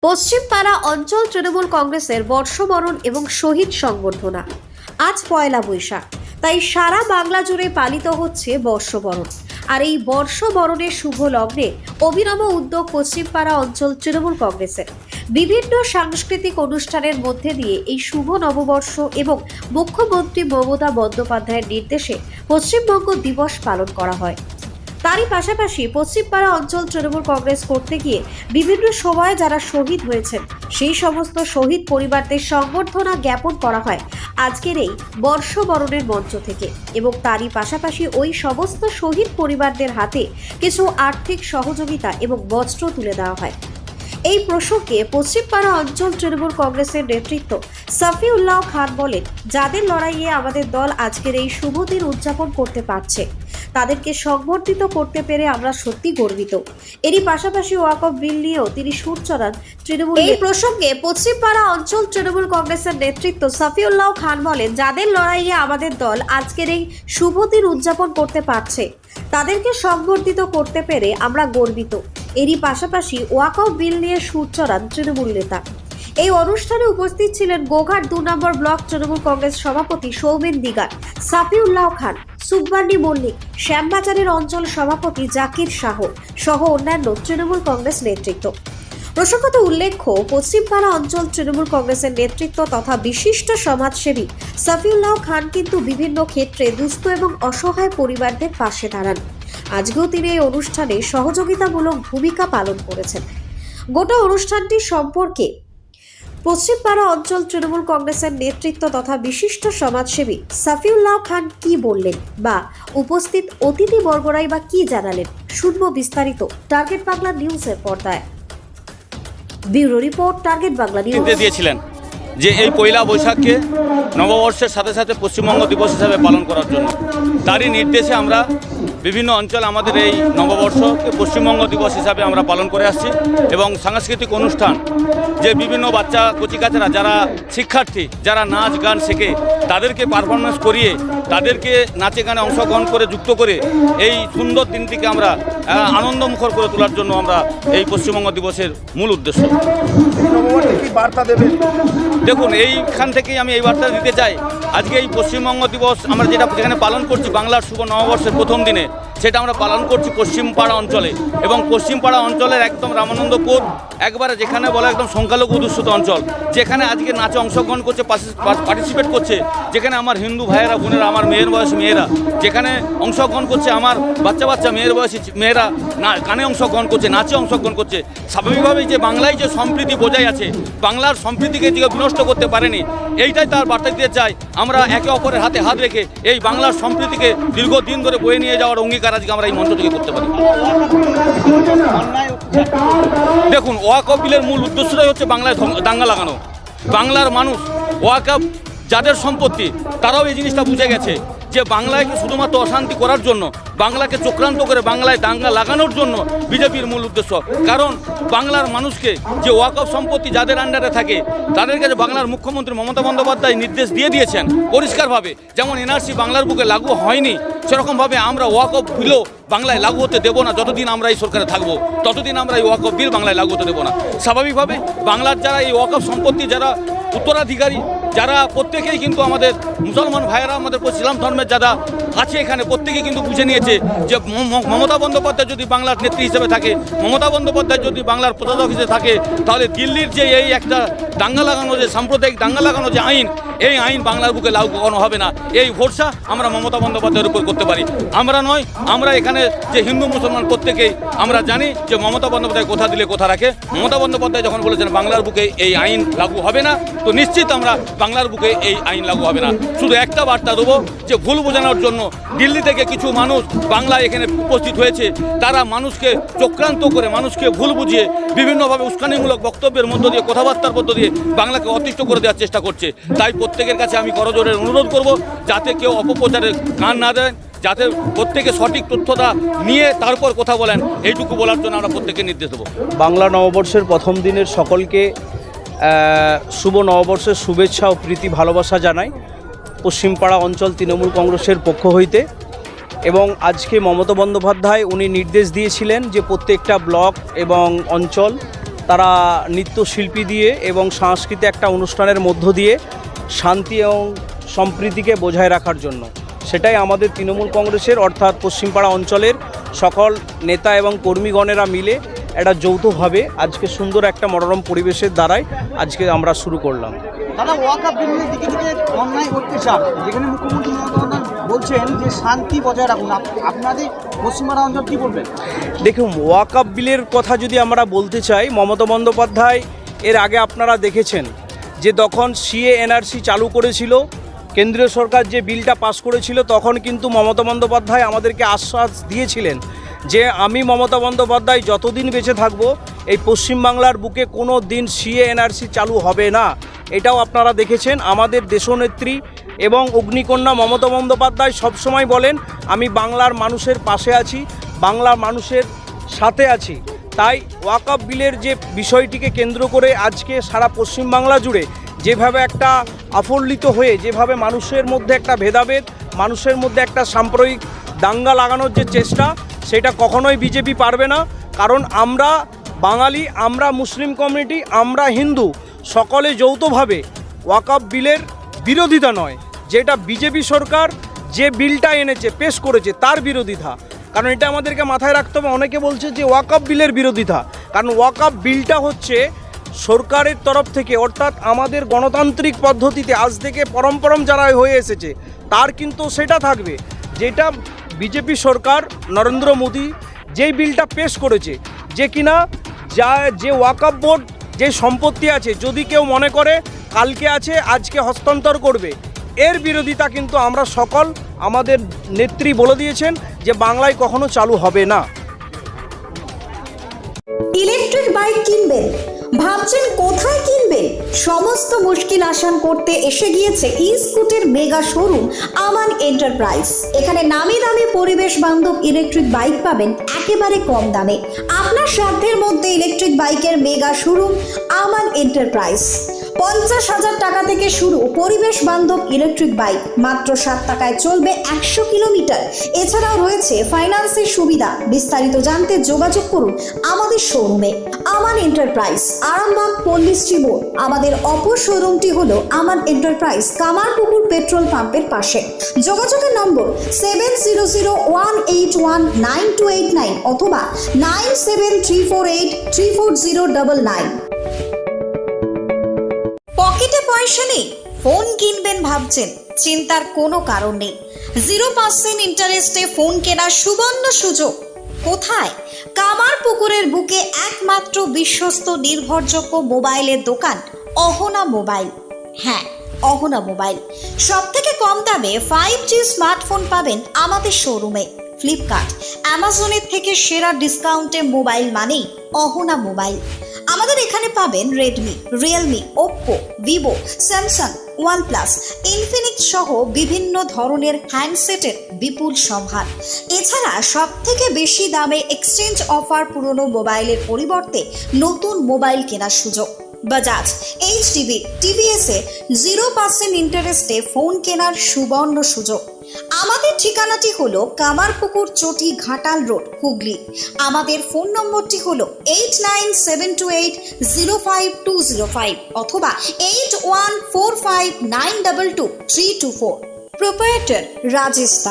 পশ্চিমপাড়া অঞ্চল তৃণমূল কংগ্রেসের বর্ষবরণ এবং শহীদ সংবর্ধনা আজ পয়লা বৈশাখ। তাই সারা বাংলা জুড়ে পালিত হচ্ছে বর্ষবরণ। আর এই বর্ষবরণের শুভ লগ্নে অভিনব উদ্যোগ পশ্চিমপাড়া অঞ্চল তৃণমূল কংগ্রেসের। বিভিন্ন সাংস্কৃতিক অনুষ্ঠানের মধ্যে দিয়ে এই শুভ নববর্ষ এবং মুখ্যমন্ত্রী মমতা বন্দ্যোপাধ্যায়ের নির্দেশে পশ্চিমবঙ্গ দিবস পালন করা হয়। তারই পাশাপাশি পশ্চিমপাড়া অঞ্চল তৃণমূল কংগ্রেস করতে গিয়ে বিভিন্ন সময়ে যারা শহীদ হয়েছেন সেই সমস্ত শহীদ পরিবারদের সংবর্ধনা জ্ঞাপন করা হয় আজকের এই বর্ষবরণের মঞ্চ থেকে, এবং তারই পাশাপাশি ওই সমস্ত শহীদ পরিবারদের হাতে কিছু আর্থিক সহযোগিতা এবং বস্ত্র তুলে দেওয়া হয়। এই প্রসঙ্গে পশ্চিমপাড়া অঞ্চল তৃণমূল কংগ্রেসের নেতৃত্ব সাফিউল্লাহ খান বলেন, যাদের লড়াইয়ে আমাদের দল আজকের এই শুভ দিন উদযাপন করতে পারছে তাদেরকে সংবর্ধিত করতে পেরে আমরা সত্যি গর্বিত। এরই পাশাপাশি ওয়াকফ বিল নিয়েও তিনি সুর চড়ান তৃণমূল। এই প্রসঙ্গে পশ্চিমপাড়া অঞ্চল তৃণমূল কংগ্রেসের নেতৃত্ব সাফিউল্লাহ খান বলেন, যাদের লড়াইয়ে আমাদের দল আজকের এই শুভ দিন উদযাপন করতে পারছে তাদেরকে সংবর্ধিত করতে পেরে আমরা গর্বিত। এরই পাশাপাশি ওয়াকফ বিল নিয়ে সুর চড়ান তৃণমূল নেতা। এই অনুষ্ঠানে উপস্থিত ছিলেন গোঘাট 2 নম্বর ব্লক তৃণমূল কংগ্রেস সভাপতি সৌমেন দিগার, সাফিউল্লাহ খান, সুব্বানী মল্লিক, শ্যামবাজারের অঞ্চল সভাপতি জাকির শাহ সহ অন্যান্য তৃণমূল কংগ্রেস নেতৃত্ব। প্রসঙ্গত উল্লেখ্য, পশ্চিমপাড়া অঞ্চল তৃণমূল কংগ্রেসের নেতৃত্ব তথা বিশিষ্ট সমাজসেবী সাফিউল্লাহ খান কিন্তু বিভিন্ন ক্ষেত্রে দুস্থ এবং অসহায় পরিবারদের পাশে দাঁড়ান। আজকেও তিনি এই অনুষ্ঠানে সহযোগিতামূলক ভূমিকা পালন করেছেন। গোটা অনুষ্ঠানটি সম্পর্কে পশ্চিমপাড়া অঞ্চল তৃণমূল কংগ্রেসের নেতৃত্ব তথা বিশিষ্ট সমাজসেবী সাফিউল্লাহ খান কি বললেন বা উপস্থিত অতিথিবর্গরাই বা কি জানালেন, শুনবো বিস্তারিত টার্গেট বাংলা নিউজের পর্দায়। Bureau report, target Bangla news. দিয়েছিলেন যে এই পয়লা বৈশাখকে নববর্ষের সাথে সাথে পশ্চিমবঙ্গ দিবস হিসাবে পালন করার জন্য, তারই নির্দেশে আমরা বিভিন্ন অঞ্চলে আমাদের এই নববর্ষকে পশ্চিমবঙ্গ দিবস হিসাবে আমরা পালন করে আসছি। এবং সাংস্কৃতিক অনুষ্ঠান, যে বিভিন্ন বাচ্চা কচিকাচারা যারা শিক্ষার্থী, যারা নাচ গান শেখে, তাদেরকে পারফরমেন্স করিয়ে তাদেরকে নাচে গানে অংশগ্রহণ করে যুক্ত করে এই সুন্দর দিনটিকে আমরা আনন্দমুখর করে তোলার জন্য আমরা এই পশ্চিমবঙ্গ দিবসের মূল উদ্দেশ্য। দেখুন, এইখান থেকেই আমি এই বার্তা দিতে চাই। আজকে এই পশ্চিমবঙ্গ দিবস আমরা যেখানে পালন করছি বাংলার শুভ নববর্ষের প্রথম দিনে, সেটা আমরা পালন করছি পশ্চিমপাড়া অঞ্চলে। এবং পশ্চিমপাড়া অঞ্চলের একদম রামানন্দপুর একবারে যেখানে বলা একদম সংখ্যালঘু অধ্যুষিত অঞ্চল, যেখানে আজকে নাচে অংশগ্রহণ করছে, পার্টিসিপেট করছে, যেখানে আমার হিন্দু ভাইয়েরা বোনেরা, আমার মেয়ের বয়সী মেয়েরা যেখানে অংশগ্রহণ করছে, আমার বাচ্চা মেয়ের বয়সী মেয়েরা গানে অংশগ্রহণ করছে, নাচে অংশগ্রহণ করছে। স্বাভাবিকভাবেই যে বাংলায় যে সম্প্রীতি বজায় আছে, বাংলার সম্প্রীতিকে যে বিনষ্ট করতে পারেনি, এইটাই তার বার্তা দিতে চাই। আমরা একে অপরের হাতে হাত রেখে এই বাংলার সম্প্রীতিকে দীর্ঘদিন ধরে বয়ে নিয়ে যাওয়ার অঙ্গীকার আজকে আমরা এই মঞ্চ থেকে করতে পারি। দেখুন, ওয়াকফ বিলের মূল উদ্দেশ্যটাই হচ্ছে বাংলায় দাঙ্গা লাগানো। বাংলার মানুষ, ওয়াকফ যাদের সম্পত্তি, তারাও এই জিনিসটা বুঝে গেছে যে বাংলাকে শুধুমাত্র অশান্তি করার জন্য, বাংলাকে চক্রান্ত করে বাংলায় দাঙ্গা লাগানোর জন্য বিজেপির মূল উদ্দেশ্য। কারণ বাংলার মানুষকে যে ওয়াকফ সম্পত্তি যাদের আন্ডারে থাকে, তাদের কাছে বাংলার মুখ্যমন্ত্রী মমতা বন্দ্যোপাধ্যায় নির্দেশ দিয়ে দিয়েছেন পরিষ্কারভাবে, যেমন এনআরসি বাংলার বুকে লাগু হয়নি, সেরকমভাবে আমরা ওয়াকফ বিলও বাংলায় লাগু হতে দেবো না। যতদিন আমরা এই সরকারে থাকবো ততদিন আমরা এই ওয়াকফ বিল বাংলায় লাগু হতে দেবো না। স্বাভাবিকভাবে বাংলার যারা এই ওয়াকফ সম্পত্তি যারা উত্তরাধিকারী, যারা প্রত্যেকেই কিন্তু আমাদের মুসলমান ভাইয়েরা, আমাদের ইসলাম ধর্মের যারা আছে এখানে, প্রত্যেকেই কিন্তু বুঝে নিয়েছে যে মমতা বন্দ্যোপাধ্যায় যদি বাংলার নেত্রী হিসেবে থাকে, মমতা বন্দ্যোপাধ্যায় যদি বাংলার প্রশাসক হিসেবে থাকে, তাহলে দিল্লির যে এই একটা দাঙ্গা লাগানো, যে সাম্প্রদায়িক দাঙ্গা লাগানো যে আইন, এই আইন বাংলার বুকে লাগু কখনো হবে না। এই ভরসা আমরা মমতা বন্দ্যোপাধ্যায়ের উপর করতে পারি। আমরা নয়, আমরা এখানে যে হিন্দু মুসলমান প্রত্যেকেই আমরা জানি যে মমতা বন্দ্যোপাধ্যায় কথা দিলে কথা রাখে। মমতা বন্দ্যোপাধ্যায় যখন বলেছেন বাংলার বুকে এই আইন লাগু হবে না, তো নিশ্চিত আমরা বাংলার বুকে এই আইন লাগু হবে না। শুধু একটা বার্তা দেবো যে ভুল বোঝানোর জন্য দিল্লি থেকে কিছু মানুষ বাংলায় এখানে উপস্থিত হয়েছে, তারা মানুষকে চক্রান্ত করে, মানুষকে ভুল বুঝিয়ে বিভিন্নভাবে উস্কানিমূলক বক্তব্যের মধ্য দিয়ে, কথাবার্তার মধ্য দিয়ে বাংলাকে অতিষ্ঠ করে দেওয়ার চেষ্টা করছে। তাই প্রত্যেকের কাছে আমি করজোরে অনুরোধ করব, যাতে কেউ অপপ্রচারে কান না দেন, যাতে প্রত্যেকে সঠিক তথ্যটা নিয়ে তারপর কথা বলেন, এইটুকু বলার জন্য আমরা প্রত্যেকে নির্দেশ দেবো। বাংলা নববর্ষের প্রথম দিনের সকলকে শুভ নববর্ষের শুভেচ্ছা ও প্রীতি ভালোবাসা জানাই পশ্চিমপাড়া অঞ্চল তৃণমূল কংগ্রেসের পক্ষ হইতে। এবং আজকে মমতা বন্দ্যোপাধ্যায় উনি নির্দেশ দিয়েছিলেন যে প্রত্যেকটা ব্লক এবং অঞ্চল তারা নৃত্যশিল্পী দিয়ে এবং সাংস্কৃতিক একটা অনুষ্ঠানের মধ্য দিয়ে শান্তি এবং সম্প্রীতিকে বজায় রাখার জন্য। সেটাই আমাদের তৃণমূল কংগ্রেসের অর্থাৎ পশ্চিমপাড়া অঞ্চলের সকল নেতা এবং কর্মীগণেরা মিলে একটা যৌথভাবে আজকে সুন্দর একটা মনোরম পরিবেশের দ্বারাই আজকে আমরা শুরু করলাম। দাদা, ওয়াকআপ বিলের দিকে থেকে অন্যায় অত্যাচার, যেখানে মুখ্যমন্ত্রী মমতা বন্দ্যোপাধ্যায় বলছেন যে শান্তি বজায় রাখুন, আপনাদের পশ্চিমবাংলা অঞ্চল কী বলবেন? দেখুন, ওয়াকআপ বিলের কথা যদি আমরা বলতে চাই, মমতা বন্দ্যোপাধ্যায় এর আগে আপনারা দেখেছেন যে তখন সিএ এনআরসি চালু করেছিল, কেন্দ্রীয় সরকার যে বিলটা পাস করেছিল, তখন কিন্তু মমতা বন্দ্যোপাধ্যায় আমাদেরকে আশ্বাস দিয়েছিলেন যে আমি মমতা বন্দ্যোপাধ্যায় যতদিন বেঁচে থাকব এই পশ্চিমবাংলার বুকে কোনো দিন সিএ এনআরসি চালু হবে না। এটাও আপনারা দেখেছেন। আমাদের দেশনেত্রী এবং অগ্নিকন্যা মমতা বন্দ্যোপাধ্যায় সবসময় বলেন আমি বাংলার মানুষের পাশে আছি, বাংলার মানুষের সাথে আছি। তাই ওয়াকআপ বিলের যে বিষয়টিকে কেন্দ্র করে আজকে সারা পশ্চিমবাংলা জুড়ে যেভাবে একটা আফল্লিত হয়ে, যেভাবে মানুষের মধ্যে একটা ভেদাভেদ, মানুষের মধ্যে একটা সাম্প্রদায়িক দাঙ্গা লাগানোর যে চেষ্টা, সেটা কখনোই বিজেপি পারবে না। কারণ আমরা বাঙালি, আমরা মুসলিম কমিউনিটি, আমরা হিন্দু, সকলে যৌথভাবে ওয়াকআপ বিলের বিরোধিতা নয়, যেটা বিজেপি সরকার যে বিলটা এনেছে, পেশ করেছে, তার বিরোধিতা। কারণ এটা আমাদেরকে মাথায় রাখতে হবে। অনেকে বলছে যে ওয়াকআপ বিলের বিরোধিতা, কারণ ওয়াকআপ বিলটা হচ্ছে সরকারের তরফ থেকে, অর্থাৎ আমাদের গণতান্ত্রিক পদ্ধতিতে আজ থেকে পরম্পরম যারা হয়ে এসেছে তার কিন্তু সেটা থাকবে, যেটা বিজেপি সরকার নরেন্দ্র মোদী যেই বিলটা পেশ করেছে, যে কিনা যে ওয়াকআপ বোর্ড যে সম্পত্তি আছে, যদি কেউ মনে করে কালকে আছে আজকে হস্তান্তর করবে, এর বিরোধিতা কিন্তু আমরা সকল, আমাদের নেত্রী বলে দিয়েছেন যে বাংলায় কখনো চালু হবে না। ইলেকট্রিক বাইক কিনবেন, ভাবছেন কোথায় কিনবেন? সমস্ত মুশকিল আসান করতে এসে গিয়েছে ই-স্কুটির মেগা শোরুম আমান এন্টারপ্রাইজ। এখানে নামি দামি পরিবেশ বান্ধব ইলেকট্রিক বাইক পাবেন একেবারে কম দামে। আপনার সাধ্যের মধ্যে ইলেকট্রিক বাইকের মেগা শোরুম আমান এন্টারপ্রাইজ। 50,000 টাকা থেকে শুরু পরিবেশ বান্ধব ইলেকট্রিক বাইক, মাত্র 7 টাকায় চলবে 100 কিলোমিটার। এছাড়াও রয়েছে ফাইন্যান্সের সুবিধা। বিস্তারিত জানতে যোগাযোগ করুন আমাদের শোরুমে। আমান এন্টারপ্রাইজ, আরামবাগ পল্লীশ্রী মোড়। আমাদের অপর শোরুমটি হলো আমান এন্টারপ্রাইজ, কামারপুকুর পেট্রোল পাম্পের পাশে। যোগাযোগের নম্বর 7001819289 অথবা 9734834099। পকেটে পয়সা নেই, ফোন কিনবেন ভাবছেন? চিন্তার কোনো কারণ নেই। 0% ইন্টারেস্টে ফোন কেনার সুবর্ণ সুযোগ। কোথায়? কামারপুকুরের বুকে একমাত্র বিশ্বস্ত নির্ভরযোগ্য মোবাইলের দোকান অহনা মোবাইল। হ্যাঁ, অহনা মোবাইল। সব থেকে কম দামে 5G স্মার্টফোন পাবেন আমাদের শোরুমে। ফ্লিপকার্ট, অ্যামাজনের থেকে সেরা ডিসকাউন্টে মোবাইল মানেই অহনা মোবাইল। আমাদের এখানে পাবেন Redmi, Realme, Oppo, Vivo, Samsung, OnePlus, Infinix সহ বিভিন্ন ধরনের হ্যান্ডসেটের বিপুল সম্ভার। এছাড়া সব থেকে বেশি দামে এক্সচেঞ্জ অফার, পুরনো মোবাইলের পরিবর্তে নতুন মোবাইল কেনার সুযোগ। বাজাজ, এইচডিবি, টিভিএসে 0% ইন্টারেস্টে ফোন কেনার সুবর্ণ সুযোগ। আমাদের ঠিকানাটি হলো কামারপুকুর চটি, ঘাটাল রোড, হুগলি। আমাদের ফোন নম্বরটি হলো 8972805205 অথবা 8145922324। প্রোপ্রাইটার রাজেশ দা।